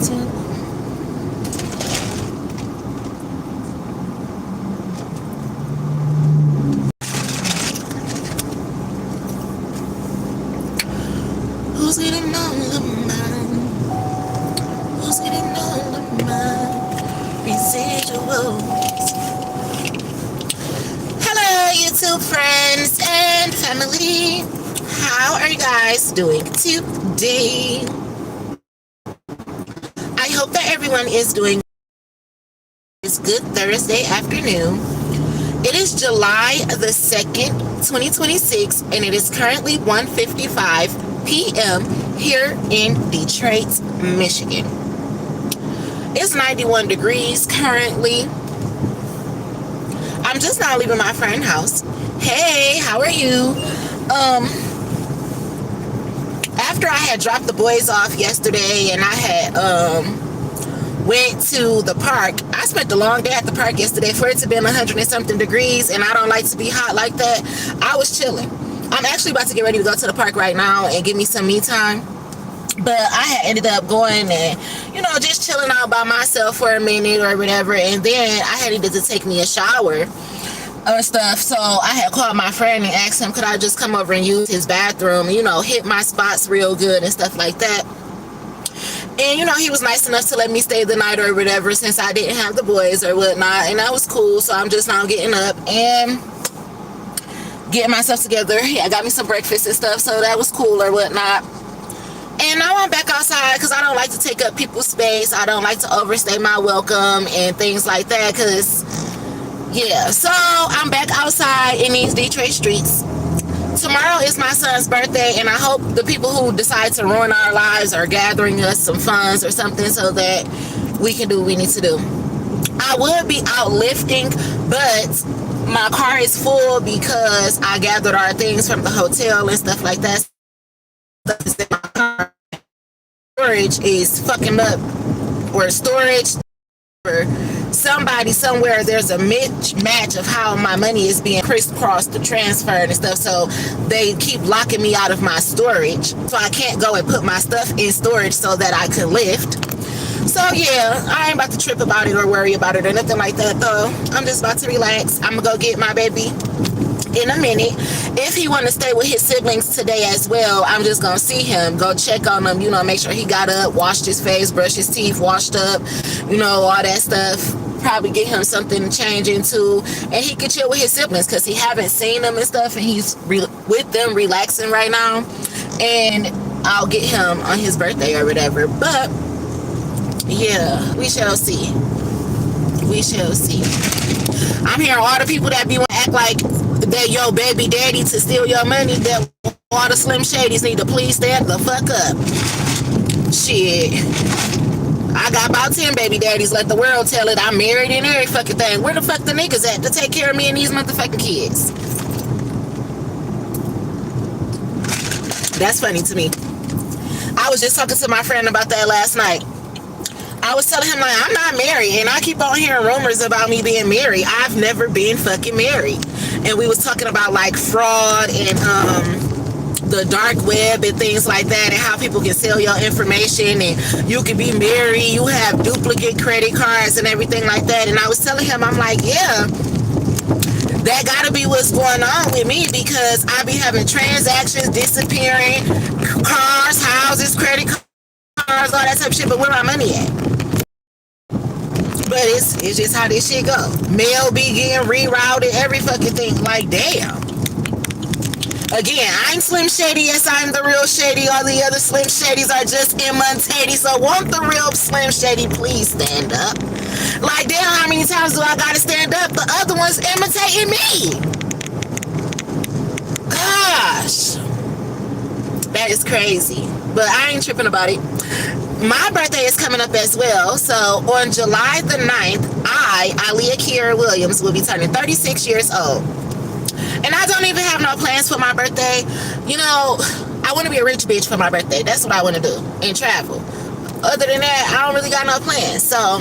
to. Who's getting all of mine? Who's getting all of mine? Residuals. Hello, YouTube friends and family. How are you guys doing today? I hope that everyone is doing this good Thursday afternoon. It is July the 2nd, 2026, and it is currently 1:55 p.m. here in Detroit, Michigan. It's 91 degrees currently. I'm just now leaving my friend's house. Hey, how are you? After I had dropped the boys off yesterday and I had went to the park. I spent a long day at the park yesterday for it to be 100 and something degrees, and I don't like to be hot like that. I was chilling. I'm actually about to get ready to go to the park right now and give me some me time. But I had ended up going and, just chilling out by myself for a minute or whatever. And then I had needed to take me a shower or stuff. So I had called my friend and asked him, could I just come over and use his bathroom, hit my spots real good and stuff like that. And, he was nice enough to let me stay the night or whatever since I didn't have the boys or whatnot. And that was cool. So I'm just now getting up and getting myself together. I got me some breakfast and stuff. So that was cool or whatnot. And now I'm back outside because I don't like to take up people's space. I don't like to overstay my welcome and things like that. Because, yeah. So I'm back outside in these Detroit streets. Tomorrow is my son's birthday, and I hope the people who decide to ruin our lives are gathering us some funds or something so that we can do what we need to do. I would be out lifting, but my car is full because I gathered our things from the hotel and stuff like that. Storage is fucking up, or storage, or somebody somewhere, there's a mismatch of how my money is being crisscrossed, transferred and stuff, so they keep locking me out of my storage, so I can't go and put my stuff in storage so that I could lift. So yeah, I ain't about to trip about it or worry about it or nothing like that though. I'm just about to relax. I'm gonna go get my baby in a minute. If he want to stay with his siblings today as well, I'm just gonna see him, go check on him, make sure he got up, washed his face, brushed his teeth, washed up, all that stuff. Probably get him something to change into, and he can chill with his siblings because he haven't seen them and stuff, and he's with them relaxing right now. And I'll get him on his birthday or whatever. But yeah, we shall see. We shall see. I'm hearing all the people that be want to act like that your baby daddy to steal your money, that all the Slim Shadys need to please stand the fuck up. Shit. I got about 10 baby daddies. Let the world tell it. I'm married and every fucking thing. Where the fuck the niggas at to take care of me and these motherfucking kids? That's funny to me. I was just talking to my friend about that last night. I was telling him, like, I'm not married, and I keep on hearing rumors about me being married. I've never been fucking married. And we was talking about, like, fraud and the dark web and things like that, and how people can sell your information, and you can be married, you have duplicate credit cards and everything like that. And I was telling him, I'm like, yeah, that gotta be what's going on with me, because I be having transactions disappearing, cars, houses, credit cards, all that type of shit, but where my money at? But it's just how this shit go. Mail be getting rerouted, every fucking thing. Like, damn. Again, I'm Slim Shady. Yes, I'm the real Shady. All the other Slim Shadys are just imitating. So won't the real Slim Shady please stand up? Like, damn, how many times do I gotta stand up? The other one's imitating me. Gosh. That is crazy. But I ain't tripping about it. My birthday is coming up as well. So on July the 9th, Isleah Williams, will be turning 36 years old. And I don't even have no plans for my birthday. I want to be a rich bitch for my birthday. That's what I want to do. And travel. Other than that, I don't really got no plans. So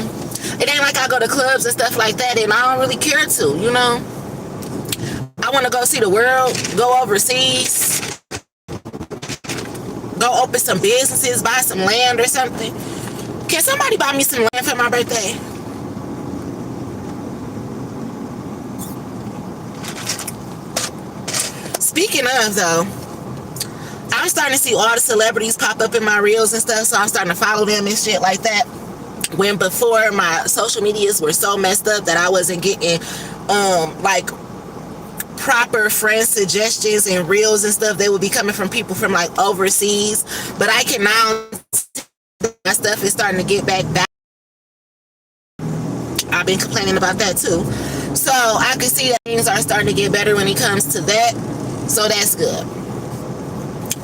it ain't like I go to clubs and stuff like that, and I don't really care to, I want to go see the world, go overseas, go open some businesses, buy some land or something. Can somebody buy me some land for my birthday? Speaking of, though, I'm starting to see all the celebrities pop up in my reels and stuff, so I'm starting to follow them and shit like that. When before my social medias were so messed up that I wasn't getting like proper friend suggestions and reels and stuff, they would be coming from people from like overseas. But I can now, my stuff is starting to get back. I've been complaining about that too, so I can see that things are starting to get better when it comes to that. So that's good.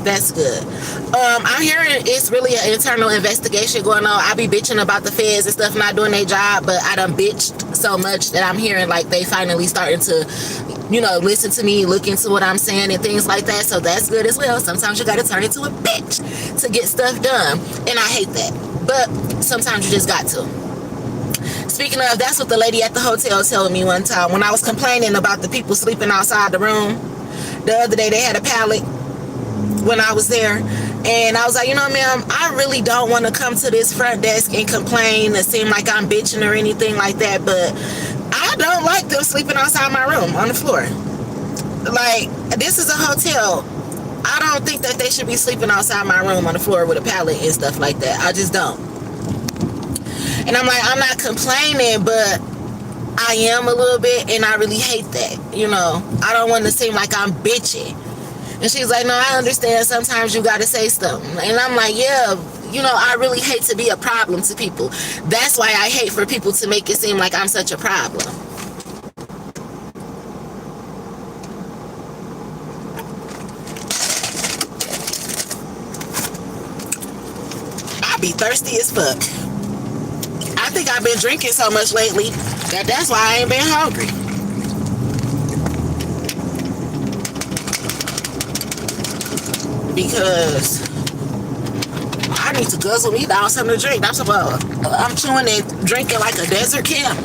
That's good. I'm hearing it's really an internal investigation going on. I be bitching about the feds and stuff not doing their job, but I done bitched so much that I'm hearing like they finally starting to, you know, listen to me, look into what I'm saying and things like that. So that's good as well. Sometimes you got to turn into a bitch to get stuff done, and I hate that, but sometimes you just got to. Speaking of, that's what the lady at the hotel told me one time when I was complaining about the people sleeping outside the room. The other day they had a pallet when I was there, and I was like, you know, ma'am, I really don't want to come to this front desk and complain and seem like I'm bitching or anything like that, but I don't like them sleeping outside my room on the floor. Like, this is a hotel. I don't think that they should be sleeping outside my room on the floor with a pallet and stuff like that. I just don't. And I'm like, I'm not complaining, but I am a little bit, and I really hate that. You know, I don't want to seem like I'm bitching. And she's like, no, I understand. Sometimes you got to say something. And I'm like, yeah, you know, I really hate to be a problem to people. That's why I hate for people to make it seem like I'm such a problem. I be thirsty as fuck. I think I've been drinking so much lately that's why I ain't been hungry. Because I need to guzzle me down something to drink. I'm chewing and drinking like a desert camel.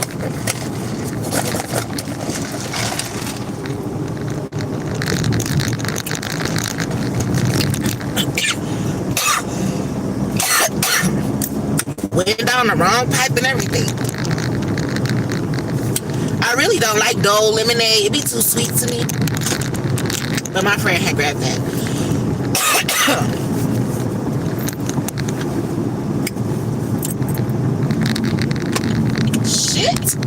Went down the wrong pipe and everything. I really don't like Dole lemonade. It be too sweet to me. But my friend had grabbed that. Shit.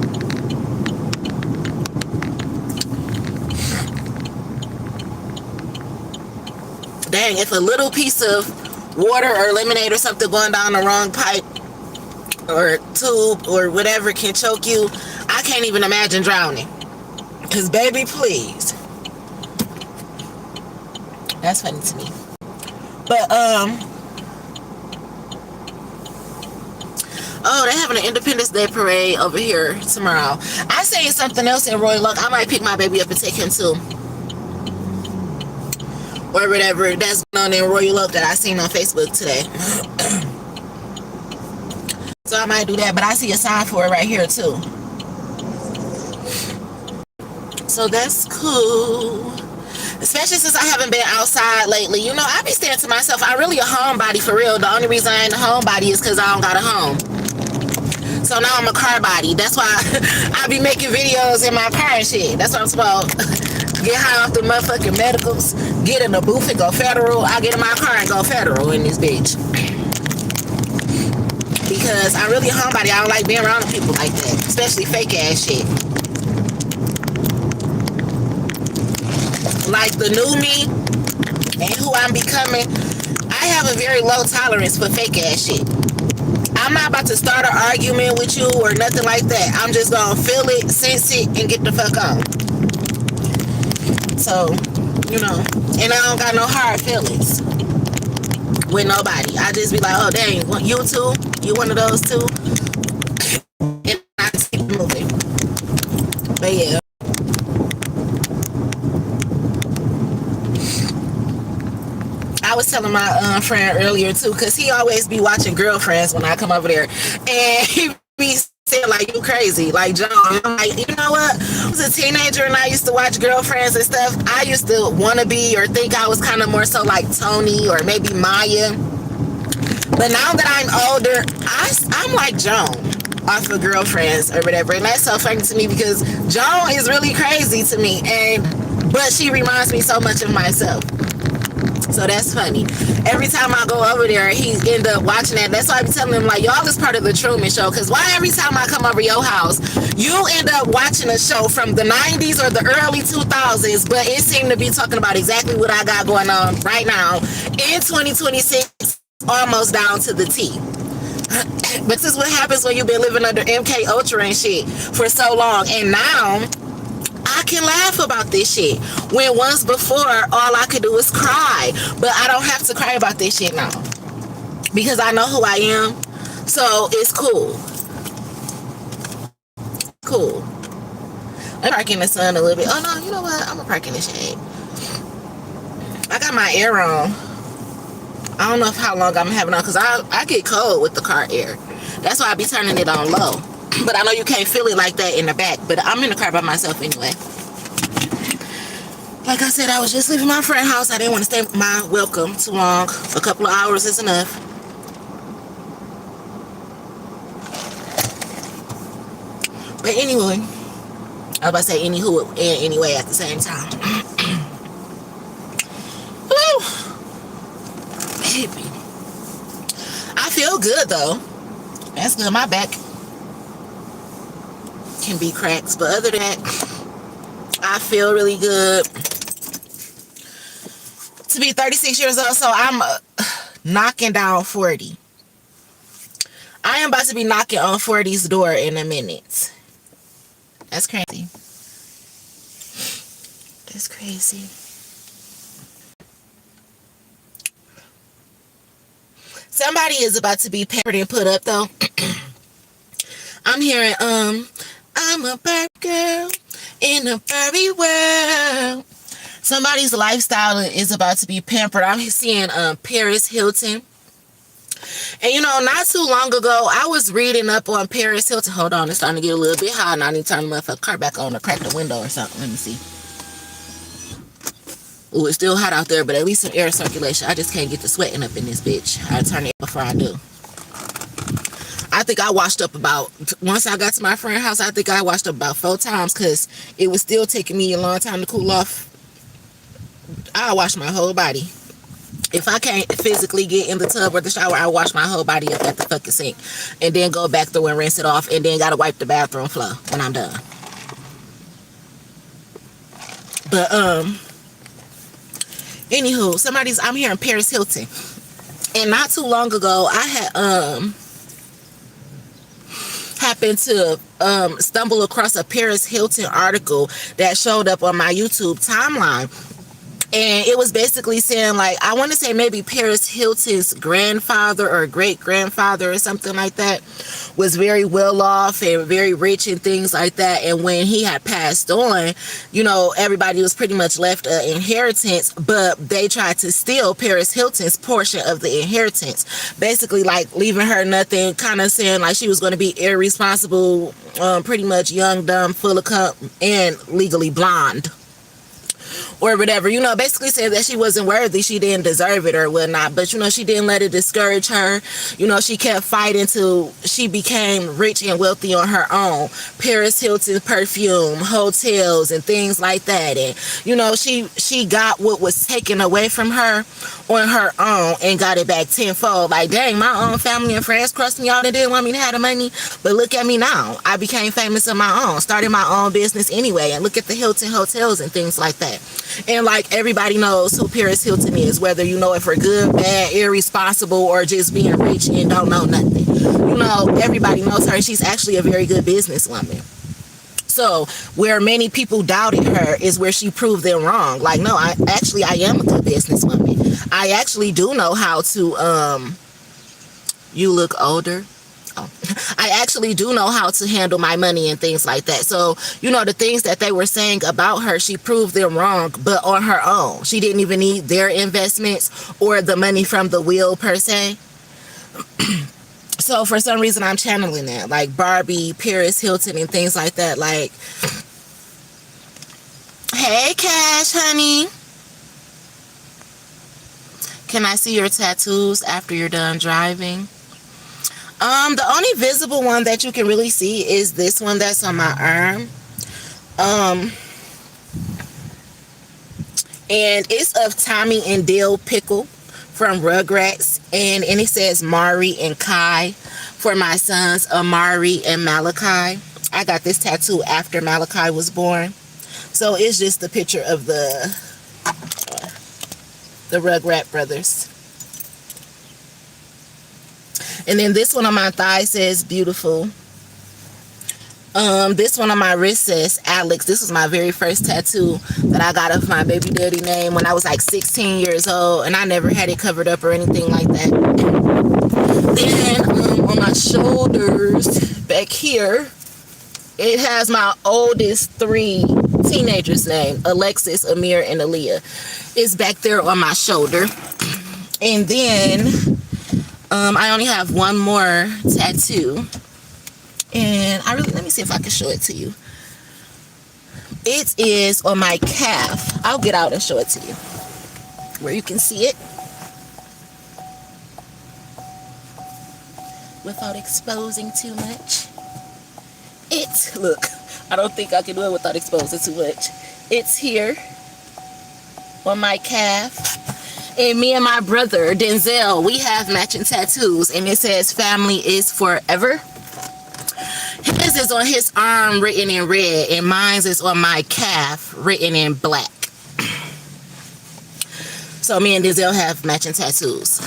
Dang, if a little piece of water or lemonade or something going down the wrong pipe or tube or whatever can choke you, I can't even imagine drowning. Because baby, please. That's funny to me. But oh, they're having an Independence Day parade over here tomorrow. I seen something else in Royal Oak. I might pick my baby up and take him too, or whatever that's going on in Royal Oak that I seen on Facebook today. So I might do that, but I see a sign for it right here too. So that's cool. Especially since I haven't been outside lately. You know, I be saying to myself, I'm really a homebody for real. The only reason I ain't a homebody is because I don't got a home. So now I'm a car body. That's why I be making videos in my car and shit. That's what I'm supposed to get high off the motherfucking medicals, get in the booth and go federal. I get in my car and go federal in this bitch. Because I'm really a homebody. I don't like being around people like that. Especially fake ass shit. Like the new me and who I'm becoming, I have a very low tolerance for fake ass shit. I'm not about to start an argument with you or nothing like that. I'm just gonna feel it, sense it, and get the fuck on. So, you know, and I don't got no hard feelings with nobody. I just be like, oh dang, you too? You one of those too? And I just keep moving. But yeah. I was telling my friend earlier too, because he always be watching Girlfriends when I come over there, and he be saying like, you crazy, like John. I'm like, you know what, I was a teenager and I used to watch Girlfriends and stuff. I used to want to be or think I was kind of more so like Tony or maybe Maya, But now that I'm older, I'm like Joan off of Girlfriends or whatever. And that's so funny to me because Joan is really crazy to me. But she reminds me so much of myself. So that's funny. Every time I go over there, he end up watching that. That's why I be telling him, like, y'all is part of the Truman Show. Because why every time I come over your house, you end up watching a show from the 90s or the early 2000s, but it seemed to be talking about exactly what I got going on right now in 2026, almost down to the T. But this is what happens when you've been living under MK Ultra and shit for so long. And now I can laugh about this shit. When once before, all I could do was cry. But I don't have to cry about this shit now. Because I know who I am. So it's cool. Cool. I'm parking in the sun a little bit. Oh no, you know what? I'm gonna park in the shade. I got my air on. I don't know how long I'm having on because I get cold with the car air. That's why I be turning it on low. But I know you can't feel it like that in the back. But I'm in the car by myself anyway. Like I said, I was just leaving my friend's house. I didn't want to stay my welcome too long. A couple of hours is enough. But anyway, I was about to say anywho and anyway at the same time. Woo! Baby. I feel good though. That's good. My back can be cracked, but other than that, I feel really good to be 36 years old. So I'm knocking down 40. I am about to be knocking on 40's door in a minute. That's crazy. That's crazy. Somebody is about to be pampered and put up though. I'm hearing I'm a bird girl in a furry world. Somebody's lifestyle is about to be pampered. I'm seeing Paris Hilton. And you know, not too long ago, I was reading up on Paris Hilton. Hold on, it's starting to get a little bit hot. And I need to turn the motherfucking car back on to crack the window or something. Let me see. Ooh, it's still hot out there, but at least some air circulation. I just can't get the sweating up in this bitch. I turn it before I do. I think I washed up about, once I got to my friend's house, I think I washed up about 4 times because it was still taking me a long time to cool off. I wash my whole body. If I can't physically get in the tub or the shower, I wash my whole body up at the fucking sink. And then go back through and rinse it off. And then gotta wipe the bathroom floor when I'm done. But, anywho, I'm hearing Paris Hilton. And not too long ago, I had, happened to stumble across a Paris Hilton article that showed up on my YouTube timeline. And it was basically saying, like, I want to say maybe Paris Hilton's grandfather or great-grandfather or something like that was very well off and very rich and things like that. And when he had passed on, you know, everybody was pretty much left an inheritance, but they tried to steal Paris Hilton's portion of the inheritance. Basically, like, leaving her nothing, kind of saying, like, she was going to be irresponsible, pretty much young, dumb, full of cum, and legally blonde. Or whatever, you know, basically said that she wasn't worthy, she didn't deserve it or whatnot. But, you know, she didn't let it discourage her. You know, she kept fighting till she became rich and wealthy on her own. Paris Hilton perfume, hotels, and things like that. And, you know, she got what was taken away from her on her own and got it back tenfold. Like, dang, my own family and friends crushed me out and didn't want me to have the money. But look at me now. I became famous on my own, started my own business anyway. And look at the Hilton hotels and things like that. And like everybody knows who Paris Hilton is, whether you know it for good, bad, irresponsible, or just being rich and don't know nothing. You know, everybody knows her. She's actually a very good businesswoman. So where many people doubted her is where she proved them wrong. Like, no, I am a good businesswoman. I actually do know how to, you look older. Oh. I actually do know how to handle my money and things like that. So, you know, the things that they were saying about her, she proved them wrong, but on her own. She didn't even need their investments or the money from the will per se. So for some reason, I'm channeling that, like Barbie, Paris Hilton, and things like that. Like, hey, Cash, honey. can I see your tattoos after you're done driving? The only visible one that you can really see is this one that's on my arm. And it's of Tommy and Dill Pickle from Rugrats, and it says Mari and Kai for my sons Amari and Malachi. I got this tattoo after Malachi was born, so it's just the picture of the Rugrat brothers. And then this one on my thigh says beautiful. This one on my wrist says Alex. This was my very first tattoo that I got of my baby daddy name when I was like 16 years old, and I never had it covered up or anything like that. Then on my shoulders back here, it has my oldest 3 teenagers' name, Alexis, Amir, and Isleah. It's back there on my shoulder. And then I only have one more tattoo. And let me see if I can show it to you. It is on my calf. I'll get out and show it to you where you can see it without exposing too much. Look, I don't think I can do it without exposing too much. It's here on my calf. And me and my brother, Denzel, we have matching tattoos. And it says family is forever. His is on his arm written in red, and mine is on my calf written in black. So me and Denzel have matching tattoos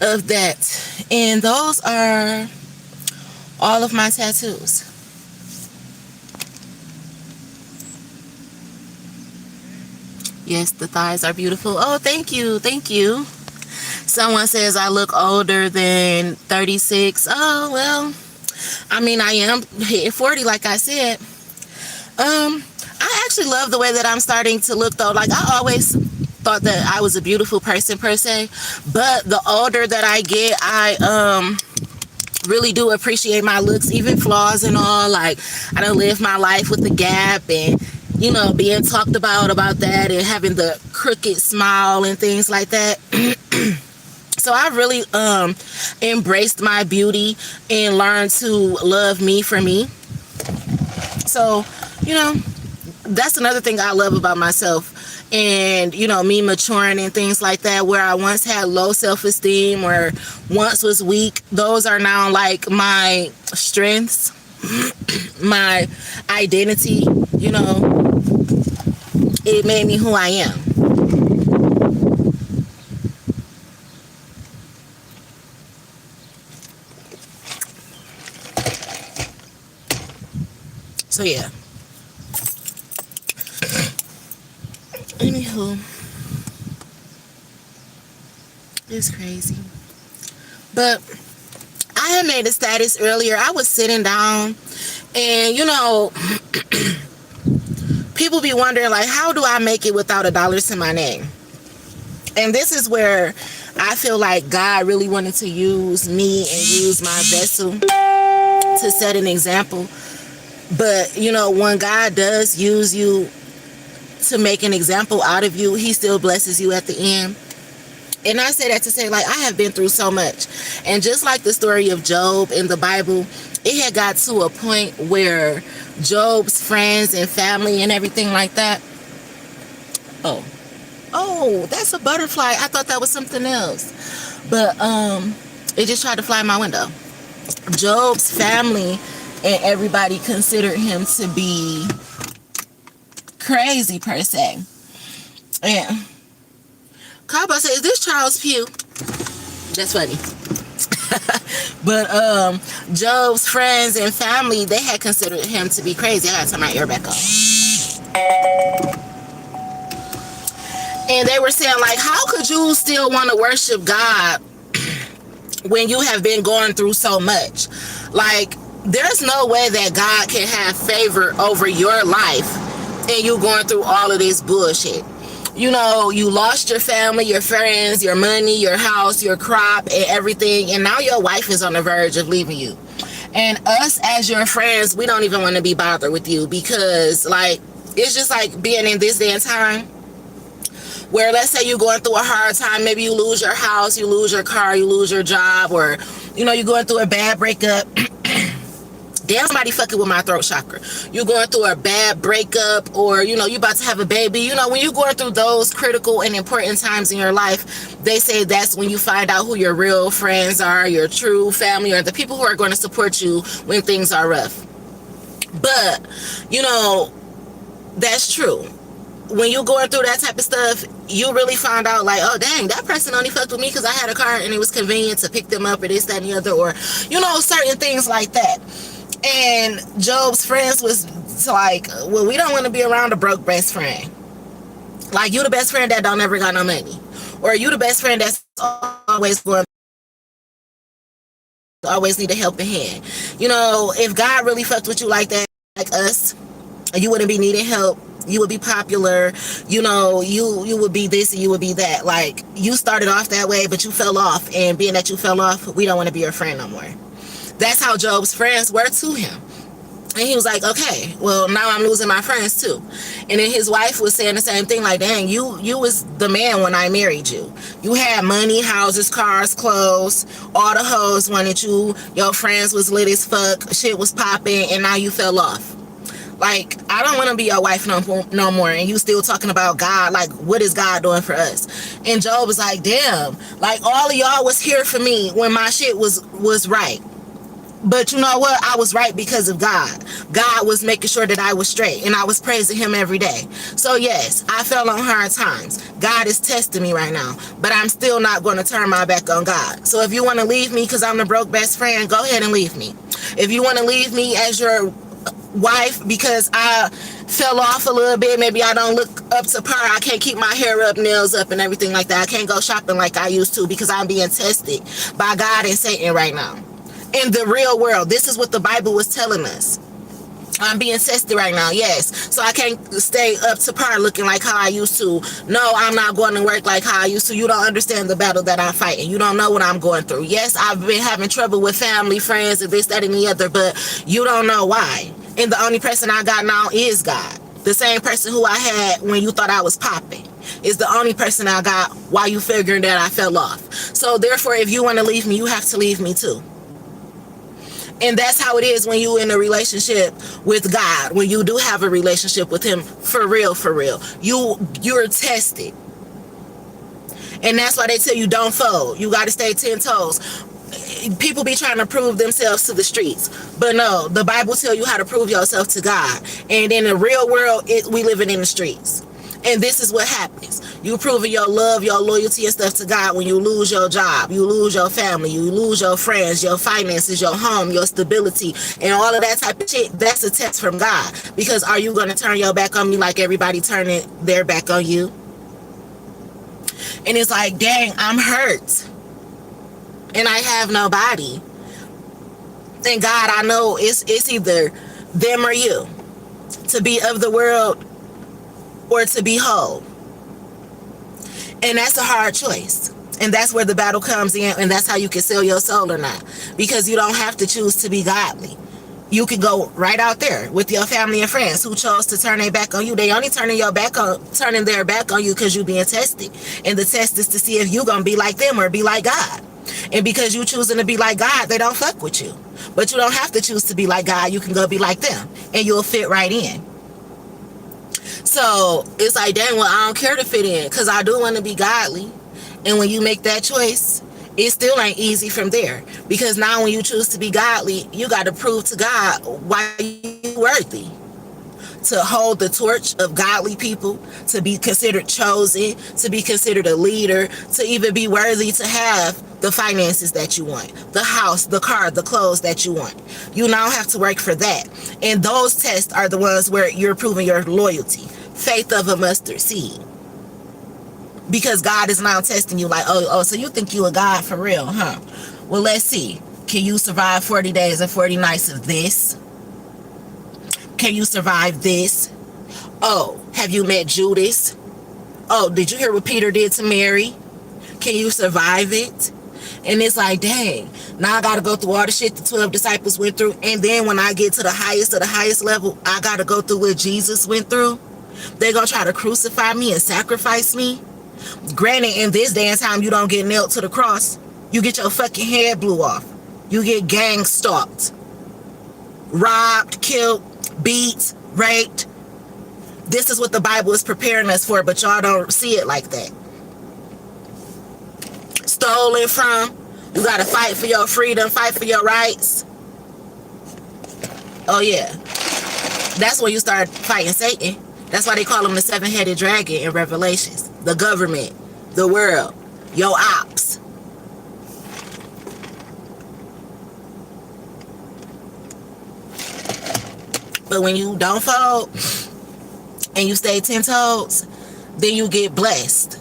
of that. And those are all of my tattoos. Yes, the thighs are beautiful. Oh, thank you. Thank you. Someone says I look older than 36. Oh, well, I mean, I am hitting 40, like I said. I actually love the way that I'm starting to look, though. Like, I always thought that I was a beautiful person, per se. But the older that I get, I really do appreciate my looks, even flaws and all. Like, I don't live my life with the gap and, you know, being talked about that and having the crooked smile and things like that. So I really embraced my beauty and learned to love me for me. So, you know, that's another thing I love about myself. And, you know, me maturing and things like that, where I once had low self-esteem or once was weak, those are now like my strengths, my identity, you know. It made me who I am. So yeah. Anywho, it's crazy. But I had made a status earlier. I was sitting down and, you know, people be wondering, like, how do I make it without $1 to my name? And this is where I feel like God really wanted to use me and use my vessel to set an example. But, you know, when God does use you to make an example out of you, he still blesses you at the end. And I say that to say, like, I have been through so much. And just like the story of Job in the Bible, it had got to a point where Job's friends and family and everything like that. Oh, that's a butterfly. I thought that was something else. But it just tried to fly in my window. Job's family and everybody considered him to be crazy, per se. Yeah. Kaba said, is this Charles Pugh? That's funny. But Job's friends and family, they had considered him to be crazy. I gotta turn my ear back on. And they were saying, like, how could you still want to worship God when you have been going through so much? Like, there's no way that God can have favor over your life and you going through all of this bullshit. You know, you lost your family, your friends, your money, your house, your crop, and everything. And now your wife is on the verge of leaving you. And us as your friends, we don't even want to be bothered with you because, like, it's just like being in this day and time. where let's say you're going through a hard time, maybe you lose your house, you lose your car, you lose your job, or you're going through a bad breakup. Damn, somebody fucking with my throat chakra. You're going through a bad breakup, or you about to have a baby. When you're going through those critical and important times in your life, they say that's when you find out who your real friends are, your true family, or the people who are going to support you when things are rough. But that's true. When you're going through that type of stuff, you really find out like, oh dang, that person only fucked with me because I had a car and it was convenient to pick them up, or this, that, and the other, or certain things like that. And Job's friends was like, well, we don't want to be around a broke best friend. Like, you the best friend that don't ever got no money, or you the best friend that's always need a helping hand. If God really fucked with you like that, like us, you wouldn't be needing help. You would be popular, you would be this and you would be that. Like, you started off that way, but you fell off, and being that you fell off, we don't want to be your friend no more. That's how Job's friends were to him. And he was like, okay, well, now I'm losing my friends too. And then his wife was saying the same thing, like, dang, you was the man when I married you. You had money, houses, cars, clothes, all the hoes wanted you, your friends was lit as fuck, shit was popping, and now you fell off. Like, I don't want to be your wife no more, and you still talking about God. Like, what is God doing for us? And Job was like, damn, like, all of y'all was here for me when my shit was right. But you know what? I was right because of God. God was making sure that I was straight, and I was praising him every day. So yes, I fell on hard times. God is testing me right now, but I'm still not going to turn my back on God. So if you want to leave me because I'm the broke best friend, go ahead and leave me. If you want to leave me as your wife because I fell off a little bit, maybe I don't look up to par, I can't keep my hair up, nails up, and everything like that, I can't go shopping like I used to because I'm being tested by God and Satan right now. In the real world, this is what the Bible was telling us. I'm being tested right now, yes. So I can't stay up to par looking like how I used to. No, I'm not going to work like how I used to. You don't understand the battle that I'm fighting. You don't know what I'm going through. Yes, I've been having trouble with family, friends, and this, that, and the other, but you don't know why. And the only person I got now is God. The same person who I had when you thought I was popping is the only person I got while you figuring that I fell off. So therefore, if you want to leave me, you have to leave me too. And that's how it is when you in a relationship with God, when you do have a relationship with him for real, you're tested. And that's why they tell you don't fold. You got to stay 10 toes. People be trying to prove themselves to the streets, but no, the Bible tell you how to prove yourself to God. And in the real world, we living in the streets. And this is what happens. You proving your love, your loyalty and stuff to God when you lose your job, you lose your family, you lose your friends, your finances, your home, your stability, and all of that type of shit. That's a test from God. Because are you going to turn your back on me like everybody turning their back on you? And it's like, dang, I'm hurt. And I have nobody. And God, I know it's either them or you. To be of the world or to be whole. And that's a hard choice. And that's where the battle comes in, and that's how you can sell your soul or not. Because you don't have to choose to be godly. You can go right out there with your family and friends who chose to turn their back on you. They only turning their back on you because you're being tested. And the test is to see if you're going to be like them or be like God. And because you choosing to be like God, they don't fuck with you. But you don't have to choose to be like God. You can go be like them, and you'll fit right in. So it's like, dang, well, I don't care to fit in because I do want to be godly. And when you make that choice, it still ain't easy from there. Because now when you choose to be godly, you got to prove to God why you're worthy to hold the torch of godly people, to be considered chosen, to be considered a leader, to even be worthy to have the finances that you want, the house, the car, the clothes that you want. You now have to work for that. And those tests are the ones where you're proving your loyalty. Faith of a mustard seed. Because God is now testing you like, oh, so you think you a God for real, huh? Well, let's see. Can you survive 40 days and 40 nights of this? Can you survive this? Oh, have you met Judas? Oh, did you hear what Peter did to Mary? Can you survive it? And it's like, dang, now I got to go through all the shit the 12 disciples went through. And then when I get to the highest of the highest level, I got to go through what Jesus went through. They're going to try to crucify me and sacrifice me. Granted, in this day and time, you don't get nailed to the cross. You get your fucking head blew off. You get gang stalked, robbed, killed, beat, raped. This is what the Bible is preparing us for, but y'all don't see it like that. Stolen from. You gotta fight for your freedom, fight for your rights. Oh yeah. That's when you start fighting Satan. That's why they call him the seven-headed dragon in Revelations. The government, the world, your ops. But when you don't fold and you stay 10 toes, then you get blessed.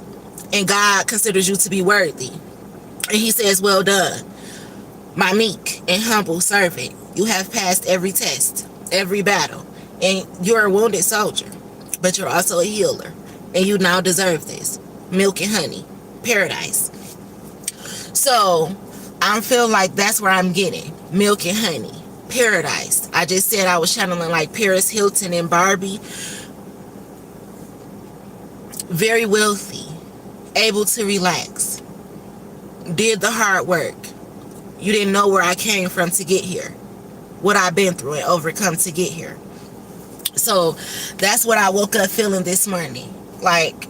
And God considers you to be worthy. And he says, well done, my meek and humble servant. You have passed every test, every battle. And you're a wounded soldier, but you're also a healer. And you now deserve this. Milk and honey. Paradise. So, I feel like that's where I'm getting. Milk and honey. Paradise. I just said I was channeling like Paris Hilton and Barbie. Very wealthy. Able to relax. Did the hard work. You didn't know where I came from to get here. What I've been through and overcome to get here. So that's what I woke up feeling this morning. Like,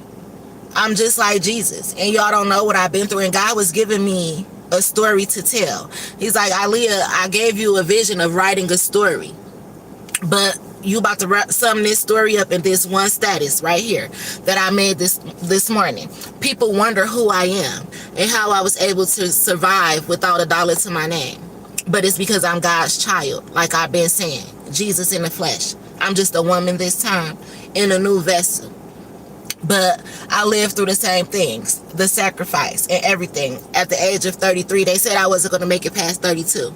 I'm just like Jesus. And y'all don't know what I've been through. And God was giving me a story to tell. He's like, Isleah, I gave you a vision of writing a story. But you about to sum this story up in this one status right here that I made this morning. People wonder who I am and how I was able to survive without a dollar to my name. But it's because I'm God's child, like I've been saying. Jesus in the flesh. I'm just a woman this time in a new vessel. But I lived through the same things, the sacrifice and everything. At the age of 33, they said I wasn't going to make it past 32.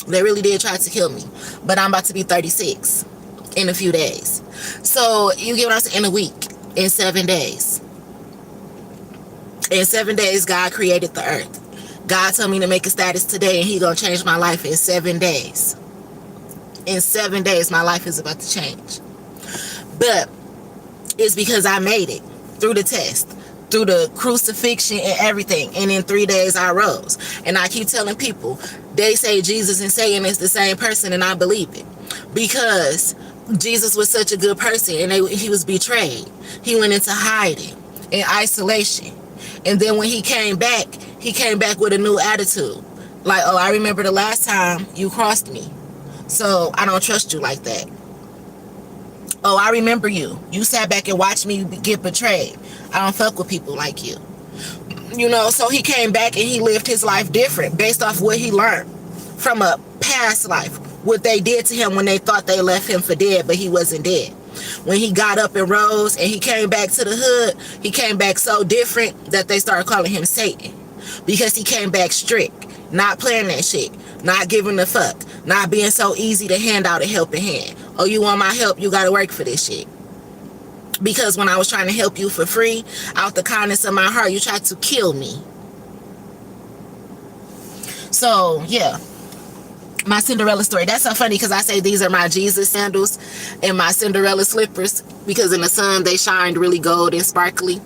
They really did try to kill me. But I'm about to be 36 in a few days. So you get what I'm saying? In a week, in 7 days. In 7 days, God created the earth. God told me to make a status today, and He's going to change my life in 7 days. In 7 days, my life is about to change. But it's because I made it through the test, through the crucifixion and everything. And in 3 days, I rose. And I keep telling people, they say Jesus and Satan is the same person, and I believe it. Because Jesus was such a good person, and he was betrayed. He went into hiding and isolation. And then when he came back with a new attitude. Like, oh, I remember the last time you crossed me. So I don't trust you like that. Oh, I remember you. You sat back and watched me get betrayed. I don't fuck with people like you. You know, so he came back and he lived his life different based off what he learned from a past life. What they did to him when they thought they left him for dead, but he wasn't dead. When he got up and rose and he came back to the hood, he came back so different that they started calling him Satan. Because he came back strict, not playing that shit, not giving a fuck, not being so easy to hand out a helping hand. Oh, you want my help? You gotta work for this shit. Because when I was trying to help you for free, out the kindness of my heart, you tried to kill me. So, yeah. My Cinderella story. That's so funny because I say these are my Jesus sandals and my Cinderella slippers because in the sun they shined really gold and sparkly.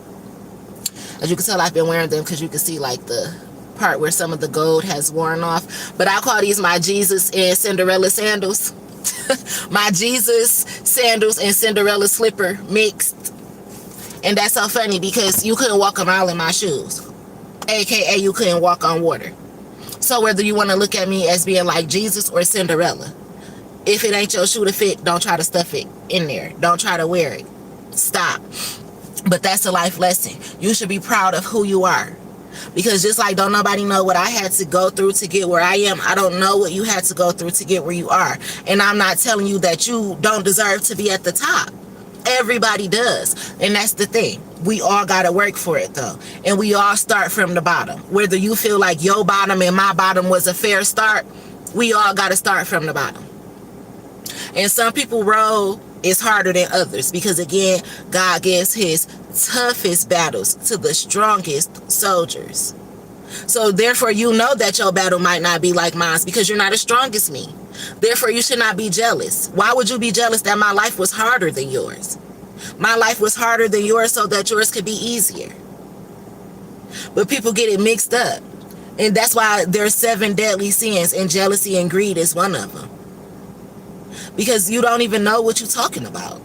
As you can tell, I've been wearing them because you can see like the part where some of the gold has worn off. But I call these my Jesus and Cinderella sandals. My Jesus sandals and Cinderella slipper mixed. And that's so funny because you couldn't walk a mile in my shoes. AKA you couldn't walk on water. So whether you want to look at me as being like Jesus or Cinderella, if it ain't your shoe to fit, don't try to stuff it in there. Don't try to wear it. Stop. But that's a life lesson. You should be proud of who you are. Because just like don't nobody know what I had to go through to get where I am, I don't know what you had to go through to get where you are. And I'm not telling you that you don't deserve to be at the top. Everybody does. And that's the thing. We all got to work for it, though. And we all start from the bottom. Whether you feel like your bottom and my bottom was a fair start, we all got to start from the bottom. And some people roll is harder than others because, again, God gives his toughest battles to the strongest soldiers. So, therefore, you know that your battle might not be like mine because you're not as strong as me. Therefore, you should not be jealous. Why would you be jealous that my life was harder than yours? My life was harder than yours so that yours could be easier. But people get it mixed up. And that's why there's 7 deadly sins, and jealousy and greed is one of them. Because you don't even know what you're talking about.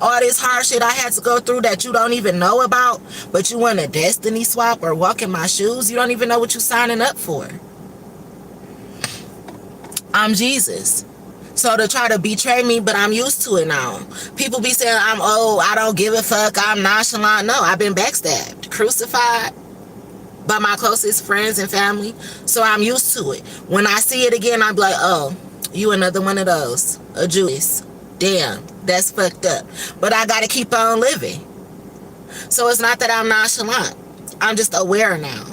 All this hard shit I had to go through that you don't even know about, but you want a destiny swap or walk in my shoes, you don't even know what you're signing up for. I'm Jesus. So to try to betray me, but I'm used to it now. People be saying I'm old, I don't give a fuck, I'm nonchalant. No, I've been backstabbed, crucified by my closest friends and family. So I'm used to it. When I see it again, I'm like, oh, you another one of those. A Judas. Damn, that's fucked up. But I gotta keep on living. So it's not that I'm nonchalant. I'm just aware now.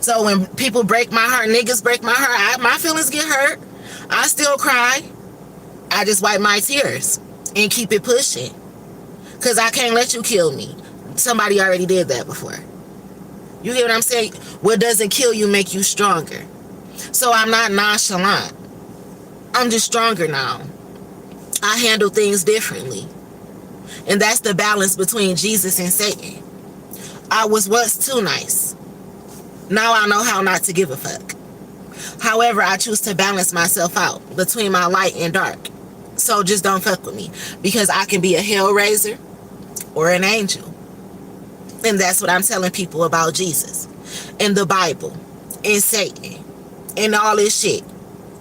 So when people break my heart, niggas break my heart, my feelings get hurt. I still cry. I just wipe my tears and keep it pushing. Because I can't let you kill me. Somebody already did that before. You get what I'm saying? What doesn't kill you make you stronger. So I'm not nonchalant. I'm just stronger now. I handle things differently. And that's the balance between Jesus and Satan. I was once too nice. Now I know how not to give a fuck. However, I choose to balance myself out between my light and dark. So just don't fuck with me. Because I can be a hellraiser or an angel. And that's what I'm telling people about Jesus. And the Bible. And Satan. And all this shit.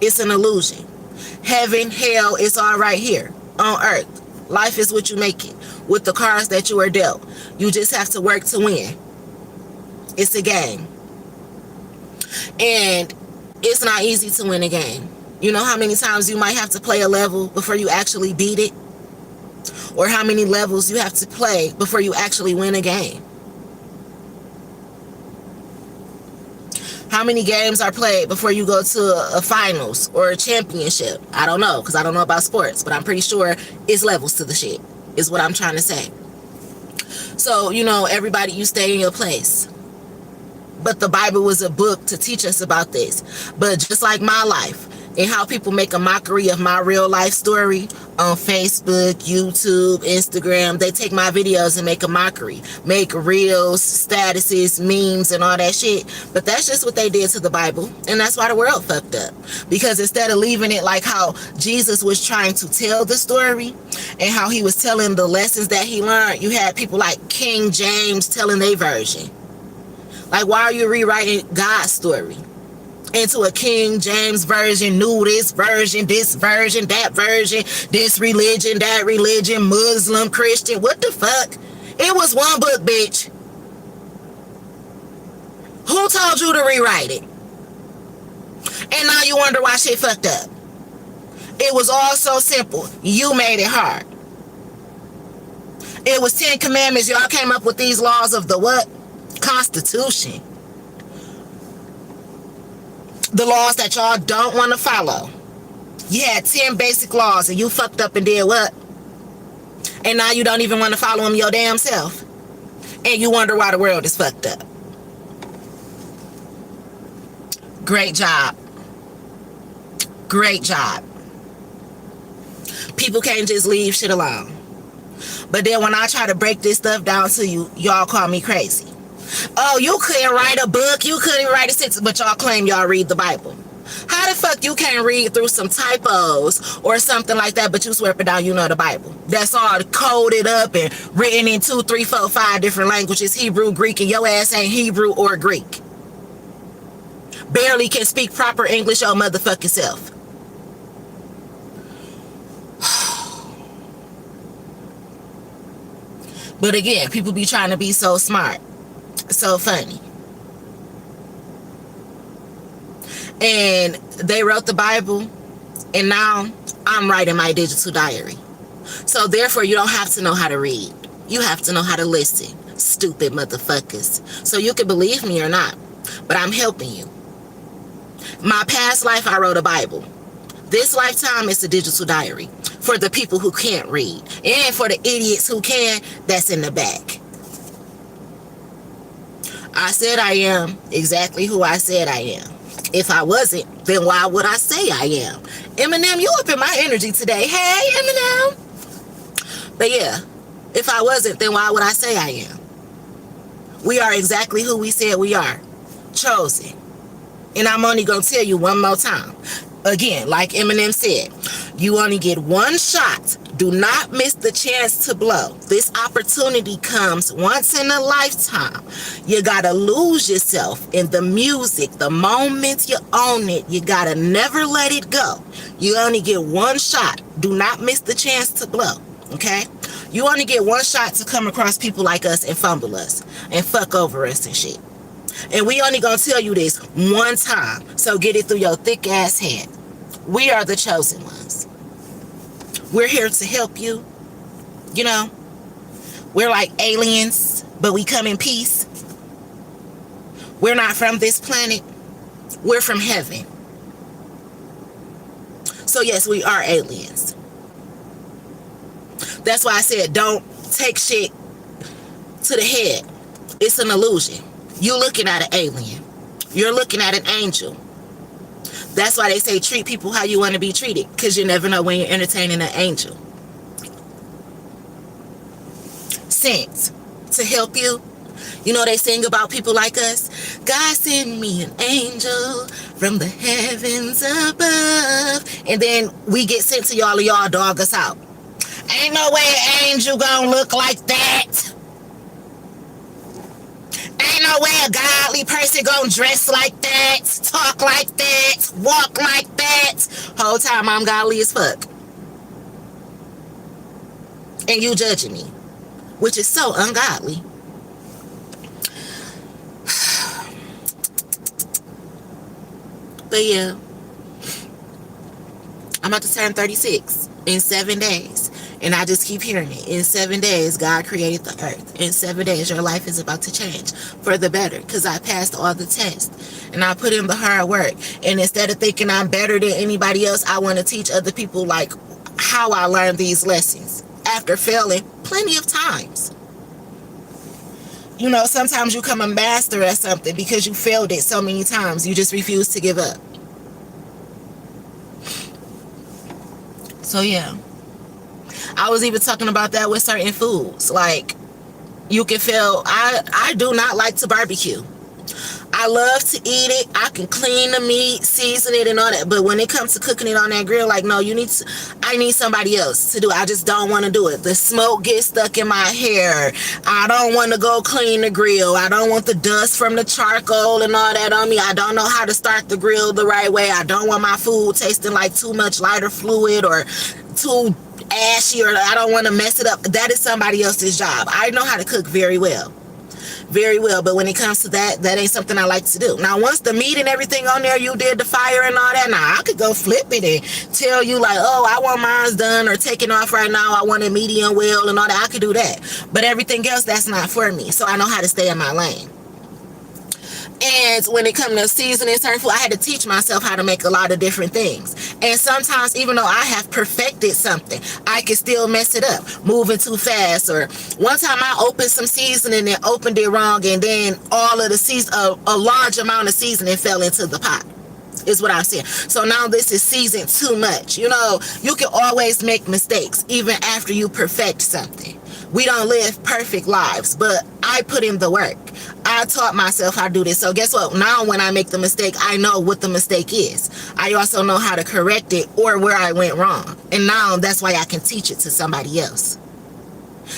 It's an illusion. Heaven, hell, it's all right here on earth. Life is what you make it. With the cards that you are dealt. You just have to work to win. It's a game. And it's not easy to win a game. You know how many times you might have to play a level before you actually beat it? Or how many levels you have to play before you actually win a game? How many games are played before you go to a finals or a championship? I don't know, because I don't know about sports, but I'm pretty sure it's levels to the shit, is what I'm trying to say. So, you know, everybody, you stay in your place. But the Bible was a book to teach us about this. But just like my life, and how people make a mockery of my real life story on Facebook, YouTube, Instagram. They take my videos and make a mockery. Make reels, statuses, memes, and all that shit. But that's just what they did to the Bible. And that's why the world fucked up. Because instead of leaving it like how Jesus was trying to tell the story and how he was telling the lessons that he learned, you had people like King James telling their version. Like, why are you rewriting God's story into a King James version, this version, that version, this religion, that religion, Muslim, Christian? What the fuck? It was one book, bitch. Who told you to rewrite it? And now you wonder why shit fucked up. It was all so simple. You made it hard. It was 10 commandments. Y'all came up with these laws of the what? Constitution. The laws that y'all don't want to follow. You had 10 basic laws and you fucked up and did what? And now you don't even want to follow them your damn self. And you wonder why the world is fucked up. Great job. Great job. People can't just leave shit alone. But then when I try to break this stuff down to you, y'all call me crazy. Oh, you couldn't write a book, you couldn't write a sentence, but y'all claim y'all read the Bible. How the fuck you can't read through some typos or something like that, but you swear up and down you know the Bible? That's all coded up and written in 2, 3, 4, 5 different languages, Hebrew, Greek, and your ass ain't Hebrew or Greek. Barely can speak proper English your motherfucking self. But again, people be trying to be so smart. So funny. And they wrote the Bible, and now I'm writing my digital diary. So therefore, you don't have to know how to read. You have to know how to listen. Stupid motherfuckers. So you can believe me or not, but I'm helping you. My past life, I wrote a Bible. This lifetime, it's a digital diary for the people who can't read. And for the idiots who can, that's in the back. I said I am exactly who I said I am. If I wasn't, then why would I say I am? Eminem, you up in my energy today. Hey, Eminem. But yeah, if I wasn't, then why would I say I am? We are exactly who we said we are. Chosen. And I'm only going to tell you one more time. Again, like Eminem said, you only get one shot. Do not miss the chance to blow. This opportunity comes once in a lifetime. You got to lose yourself in the music. The moment you own it, you got to never let it go. You only get one shot. Do not miss the chance to blow. Okay? You only get one shot to come across people like us and fumble us and fuck over us and shit. And we only gonna tell you this one time. So get it through your thick ass head. We are the chosen ones. We're here to help you. You know, we're like aliens, but we come in peace. We're not from this planet. We're from heaven. So yes, we are aliens. That's why I said don't take shit to the head. It's an illusion. You're looking at an alien. You're looking at an angel. That's why they say treat people how you want to be treated, because you never know when you're entertaining an angel. Sent to help you. You know they sing about people like us. God send me an angel from the heavens above. And then we get sent to y'all and y'all dog us out. Ain't no way an angel gonna look like that. Ain't no way a godly person gonna dress like that, talk like that, walk like that. Whole time I'm godly as fuck. And you judging me, which is so ungodly. But yeah, I'm about to turn 36 in 7 days. And I just keep hearing it. In 7 days, God created the earth. In 7 days, your life is about to change for the better. Because I passed all the tests. And I put in the hard work. And instead of thinking I'm better than anybody else, I want to teach other people like how I learned these lessons. After failing plenty of times. You know, sometimes you come a master at something because you failed it so many times. You just refuse to give up. So yeah. I was even talking about that with certain foods. Like, you can feel, I do not like to barbecue. I love to eat it. I can clean the meat, season it and all that. But when it comes to cooking it on that grill, like, no, I need somebody else to do it. I just don't want to do it. The smoke gets stuck in my hair. I don't want to go clean the grill. I don't want the dust from the charcoal and all that on me. I don't know how to start the grill the right way. I don't want my food tasting like too much lighter fluid or too ashy, or I don't want to mess it up. That is somebody else's job. I know how to cook very well. Very well, but when it comes to that ain't something I like to do. Now, once the meat and everything on there, you did the fire and all that, now I could go flip it and tell you like, oh, I want mine's done or taken off right now. I want it medium well and all that. I could do that. But everything else, that's not for me. So I know how to stay in my lane. And when it comes to seasoning certain food, I had to teach myself how to make a lot of different things. And sometimes, even though I have perfected something, I can still mess it up, moving too fast. Or one time I opened some seasoning and opened it wrong, and then all of the a large amount of seasoning fell into the pot. Is what I'm saying. So now this is seasoned too much. You know, you can always make mistakes, even after you perfect something. We don't live perfect lives, but I put in the work. I taught myself how to do this. So guess what? Now when I make the mistake, I know what the mistake is. I also know how to correct it or where I went wrong. And now that's why I can teach it to somebody else.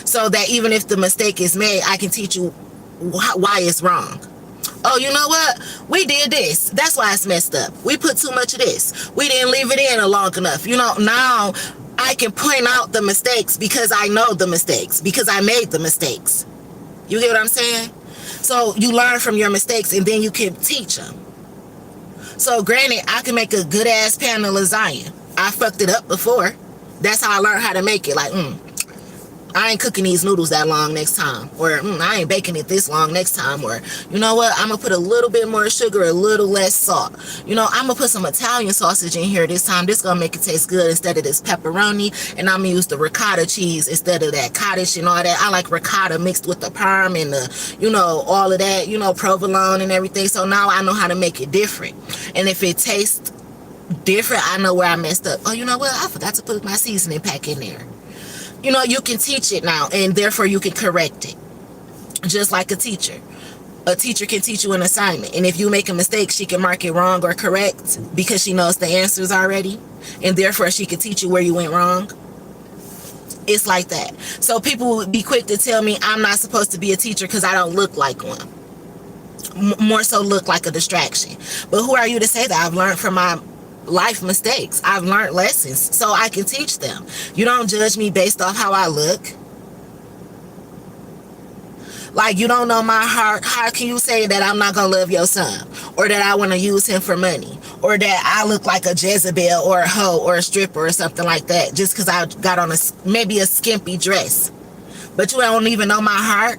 So that even if the mistake is made, I can teach you why it's wrong. Oh, you know what? We did this. That's why it's messed up. We put too much of this. We didn't leave it in long enough. You know, now I can point out the mistakes because I know the mistakes, because I made the mistakes. You get what I'm saying? So you learn from your mistakes and then you can teach them. So granted, I can make a good ass pan of lasagna. I fucked it up before. That's how I learned how to make it. Like, I ain't cooking these noodles that long next time. Or I ain't baking it this long next time. Or, you know what? I'm going to put a little bit more sugar, a little less salt. You know, I'm going to put some Italian sausage in here this time. This going to make it taste good instead of this pepperoni. And I'm going to use the ricotta cheese instead of that cottage and all that. I like ricotta mixed with the parm and the, you know, all of that, you know, provolone and everything. So now I know how to make it different. And if it tastes different, I know where I messed up. Oh, you know what? I forgot to put my seasoning pack in there. You know, you can teach it now, and therefore you can correct it. Just like a teacher. A teacher can teach you an assignment, and if you make a mistake, she can mark it wrong or correct because she knows the answers already, and therefore she can teach you where you went wrong. It's like that. So people would be quick to tell me I'm not supposed to be a teacher because I don't look like one. More so look like a distraction. But who are you to say that? I've learned from my life mistakes. I've learned lessons so I can teach them. You don't judge me based off how I look. Like, you don't know my heart. How can you say that I'm not going to love your son? Or that I want to use him for money? Or that I look like a Jezebel or a hoe or a stripper or something like that just because I got on maybe a skimpy dress? But you don't even know my heart?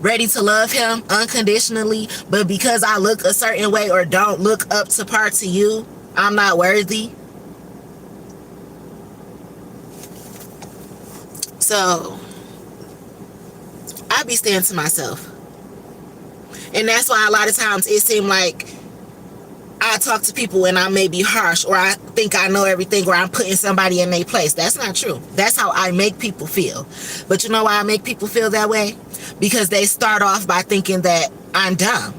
Ready to love him unconditionally, but because I look a certain way or don't look up to par to you, I'm not worthy? So I be staying to myself. And that's why a lot of times it seems like I talk to people and I may be harsh, or I think I know everything, or I'm putting somebody in their place. That's not true. That's how I make people feel. But you know why I make people feel that way? Because they start off by thinking that I'm dumb,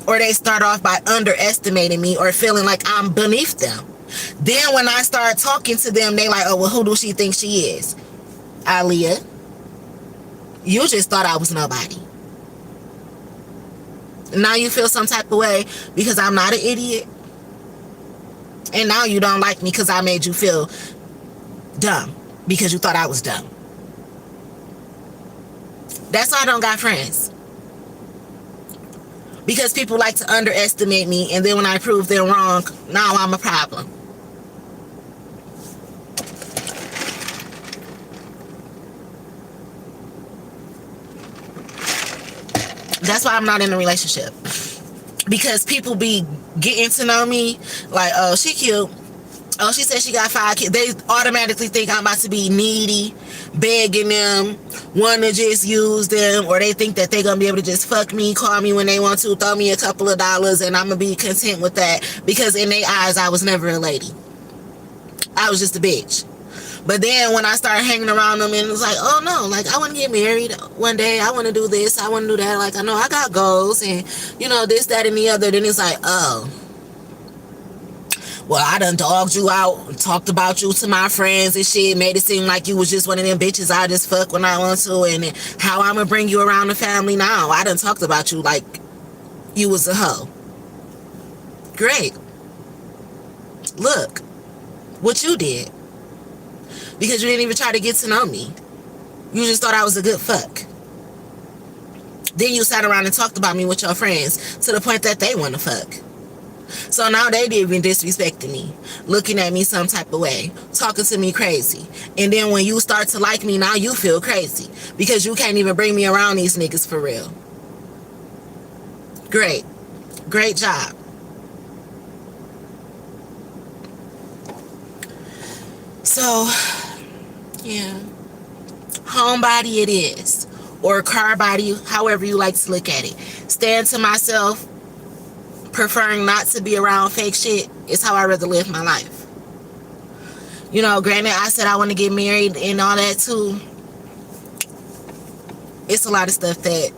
or they start off by underestimating me or feeling like I'm beneath them. Then when I start talking to them, they like, oh, well, who does she think she is? Isleah, you just thought I was nobody. Now you feel some type of way because I'm not an idiot. And now you don't like me because I made you feel dumb because you thought I was dumb. That's why I don't got friends. Because people like to underestimate me, and then when I prove they're wrong, now I'm a problem. That's why I'm not in a relationship. Because people be getting to know me like, oh, she cute. Oh, she said she got 5 kids. They automatically think I'm about to be needy, begging them, want to just use them, or they think that they're going to be able to just fuck me, call me when they want to, throw me a couple of dollars, and I'm going to be content with that, because in their eyes, I was never a lady. I was just a bitch. But then when I started hanging around them, and it was like, oh no, like, I want to get married one day. I want to do this. I want to do that. Like, I know I got goals, and, you know, this, that, and the other. Then it's like, oh, well, I done dogged you out, talked about you to my friends and shit, made it seem like you was just one of them bitches I just fuck when I want to, and how I'm gonna bring you around the family now. I done talked about you like you was a hoe. Great. Look what you did. Because you didn't even try to get to know me. You just thought I was a good fuck. Then you sat around and talked about me with your friends to the point that they want to fuck. So now they even disrespecting me, looking at me some type of way, talking to me crazy. And then when you start to like me, now you feel crazy because you can't even bring me around these niggas for real. Great. Great job. So, yeah. Homebody it is. Or car body, however you like to look at it. Stand to myself, preferring not to be around fake shit is how I rather live my life. You know, granted, I said I want to get married and all that too. It's a lot of stuff that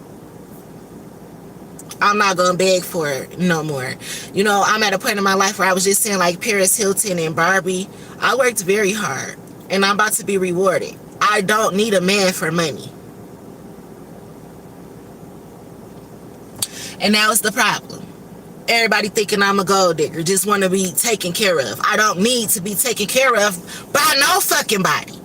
I'm not going to beg for no more. You know, I'm at a point in my life where I was just saying, like Paris Hilton and Barbie, I worked very hard and I'm about to be rewarded. I don't need a man for money. And that was the problem. Everybody thinking I'm a gold digger, just want to be taken care of. I don't need to be taken care of by no fucking body.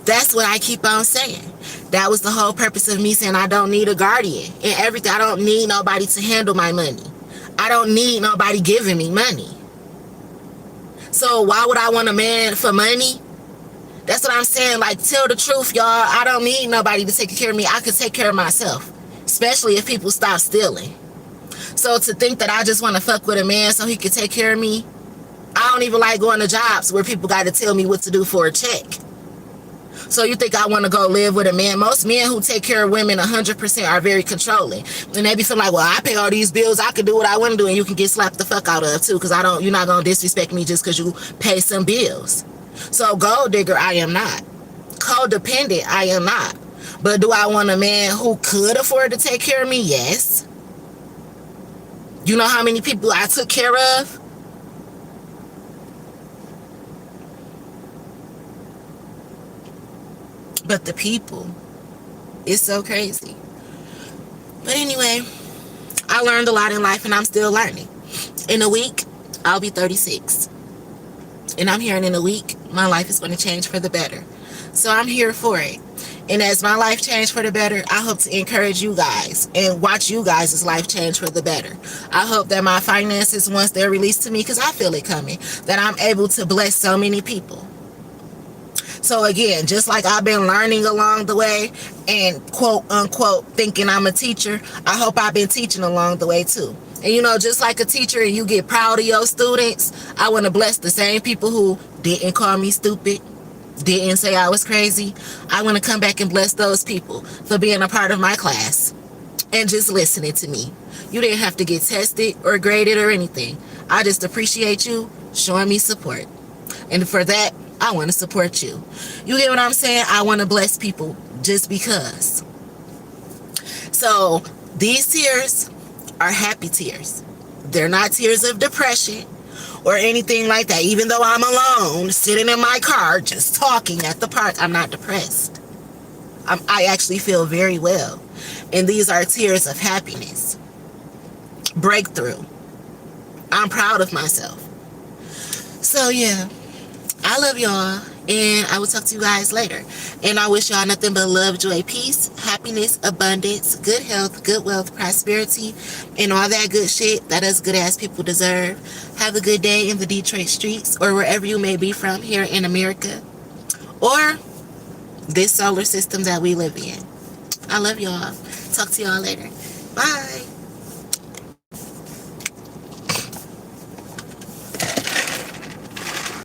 That's what I keep on saying. That was the whole purpose of me saying I don't need a guardian and everything. I don't need nobody to handle my money. I don't need nobody giving me money. So why would I want a man for money? That's what I'm saying. Like, tell the truth, y'all. I don't need nobody to take care of me. I can take care of myself, especially if people stop stealing. So to think that I just want to fuck with a man so he can take care of me, I don't even like going to jobs where people got to tell me what to do for a check. So you think I want to go live with a man? Most men who take care of women 100% are very controlling. And they be feeling like, well, I pay all these bills, I can do what I want to do, and you can get slapped the fuck out of too, because you're not going to disrespect me just because you pay some bills. So gold digger, I am not. Codependent, I am not. But do I want a man who could afford to take care of me? Yes. You know how many people I took care of? But the people, it's so crazy. But anyway, I learned a lot in life and I'm still learning. In a week, I'll be 36. And I'm hearing in a week, my life is going to change for the better. So I'm here for it. And as my life changed for the better, I hope to encourage you guys and watch you guys' life change for the better. I hope that my finances, once they're released to me, because I feel it coming, that I'm able to bless so many people. So again, just like I've been learning along the way and quote unquote thinking I'm a teacher, I hope I've been teaching along the way too. And you know, just like a teacher and you get proud of your students, I want to bless the same people who didn't call me stupid, didn't say I was crazy. I want to come back and bless those people for being a part of my class and just listening to me. You didn't have to get tested or graded or anything. I just appreciate you showing me support. And for that, I want to support you. You get what I'm saying? I want to bless people just because. So these tears are happy tears. They're not tears of depression or anything like that. Even though I'm alone, sitting in my car, just talking at the park, I'm not depressed. I actually feel very well. And these are tears of happiness. Breakthrough. I'm proud of myself. So yeah, I love y'all. And I will talk to you guys later. And I wish y'all nothing but love, joy, peace, happiness, abundance, good health, good wealth, prosperity, and all that good shit that us good ass people deserve. Have a good day in the Detroit streets or wherever you may be from here in America or this solar system that we live in. I love y'all. Talk to y'all later. Bye.